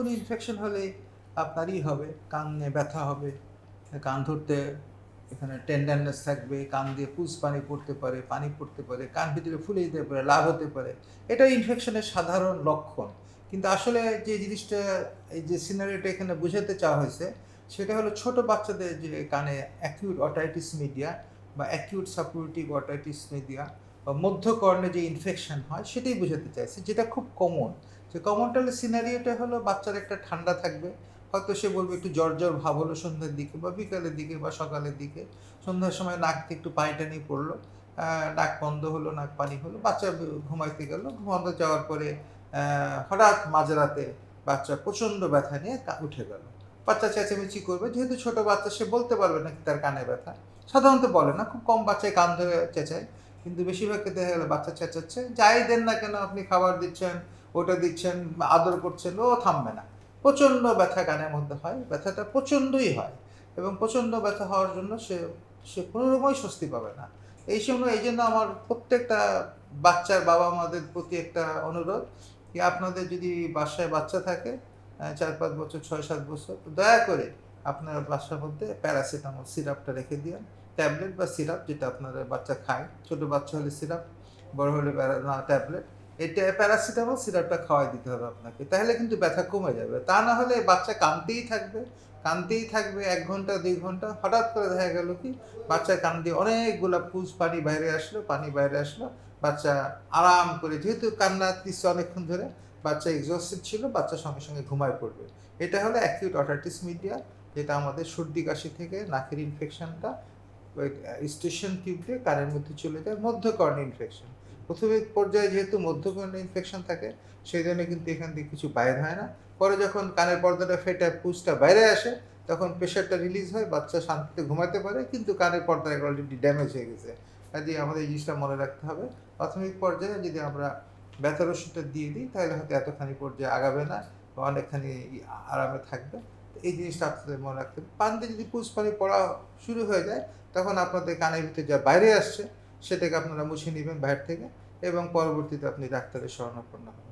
কোনো ইনফেকশন হলে আপনারই হবে, কানে ব্যথা হবে, কান ধরতে এখানে টেন্ডারনেস থাকবে, কান দিয়ে পুজ পানি পড়তে পারে, পানি পড়তে পারে, কান ভিতরে ফুলে যেতে পারে, লাল হতে পারে। এটা ইনফেকশনের সাধারণ লক্ষণ। কিন্তু আসলে যে জিনিসটা, এই যে সিনারিওটা এখানে বোঝাতে চাওয়া হয়েছে, সেটা হলো ছোট বাচ্চাদের যে কানে অ্যাকিউট অটাইটিস মিডিয়া বা অ্যাকিউট সাপোরেটিভ অটাইটিস মিডিয়া বা মধ্যকর্ণে যে ইনফেকশন হয় সেটাই বোঝাতে চাইছে, যেটা খুব কমন। যে কমনটা হলো সিনারিওটা হলো বাচ্চার একটা ঠান্ডা থাকবে, হয়তো সে বলবে একটু জ্বর জ্বর ভাব হলো সন্ধ্যার দিকে বা বিকালের দিকে বা সকালের দিকে, সন্ধ্যার সময় নাক থেকে একটু পানি টানি পড়লো, নাক বন্ধ হলো, নাক পানি হলো, বাচ্চা ঘুমাইতে গেল, ঘুমাতে যাওয়ার পরে হঠাৎ মাঝরাতে বাচ্চা প্রচণ্ড ব্যথা নিয়ে উঠে গেল। বাচ্চা চেঁচামেচি করবে, যেহেতু ছোট বাচ্চা সে বলতে পারবে না তার কানে ব্যথা, সাধারণত বলে না, খুব কম বাচ্চায় কান ধরে চেঁচায়, কিন্তু বেশিরভাগ ক্ষেত্রে দেখা গেলো বাচ্চা চেঁচাচ্ছে, যাই দেন না কেন আপনি, খাবার দিচ্ছেন, ওটা দিচ্ছেন, আদর করছেন, ও থামবে না। প্রচণ্ড ব্যথা কানের মধ্যে হয়, ব্যথাটা প্রচণ্ডই হয়, এবং প্রচণ্ড ব্যথা হওয়ার জন্য সে সে কোনো রকমই স্বস্তি পাবে না। এই সময় এই জন্য আমার প্রত্যেকটা বাচ্চার বাবা মাদের প্রতি একটা অনুরোধ, যে আপনাদের যদি বাসায় বাচ্চা থাকে 4-5 বছর, 6-7 বছর, তো দয়া করে আপনার বাসার মধ্যে প্যারাসিটামল সিরাপটা রেখে দিন, ট্যাবলেট বা সিরাপ, যেটা আপনাদের বাচ্চা খায়, ছোট বাচ্চা হলে সিরাপ, বড় হলে না ট্যাবলেট, এটা প্যারাসিটামল সিরাপটা খাওয়াই দিতে হবে আপনাকে, তাহলে কিন্তু ব্যথা কমে যাবে। তা না হলে বাচ্চা কাঁদতেই থাকবে, কাঁদতেই থাকবে 1 ঘন্টা 2 ঘন্টা, হঠাৎ করে দেখা গেল কি বাচ্চার কান দিয়ে অনেকগুলা পুজ পানি বাইরে আসলো, পানি বাইরে আসলো, বাচ্চা আরাম করে, যেহেতু কান্না দিচ্ছে অনেকক্ষণ ধরে, বাচ্চা এক্সস্টেড ছিল, বাচ্চা সঙ্গে সঙ্গে ঘুমায় পড়বে। এটা হলো অ্যাকিউট অটাইটিস মিডিয়া, যেটা আমাদের সর্দি কাশি থেকে নাকের ইনফেকশনটা স্টেশন টিউব দিয়ে কানের মধ্যে চলে যায়, মধ্যকর্ণে ইনফেকশন। প্রাথমিক পর্যায়ে যেহেতু মধ্যকর্ণে ইনফেকশন থাকে, সেই জন্য কিন্তু এখান থেকে কিছু বাইর হয় না। পরে যখন কানের পর্দাটা ফেটে পুজটা বাইরে আসে, তখন প্রেশারটা রিলিজ হয়, বাচ্চা শান্তিতে ঘুমাতে পারে, কিন্তু কানের পর্দা অলরেডি ড্যামেজ হয়ে গেছে। কাজেই আমাদের এই জিনিসটা মনে রাখতে হবে, প্রাথমিক পর্যায়ে যদি আমরা ব্যথার ওষুধটা দিয়ে দিই, তাহলে হয়তো এতখানি পর্যায়ে আগাবে না বা অনেকখানি আরামে থাকবে। এই জিনিসটা আপনাদের মনে রাখতে হবে। পান দিয়ে যদি পুজ পানি পড়া শুরু হয়ে যায়, তখন আপনাদের কানের ভিতরে যা বাইরে আসছে সেটাকে আপনারা মুছে নেবেন বাইরে থেকে, এবং পরবর্তীতে আপনি ডাক্তারের শরণাপন্ন হবেন।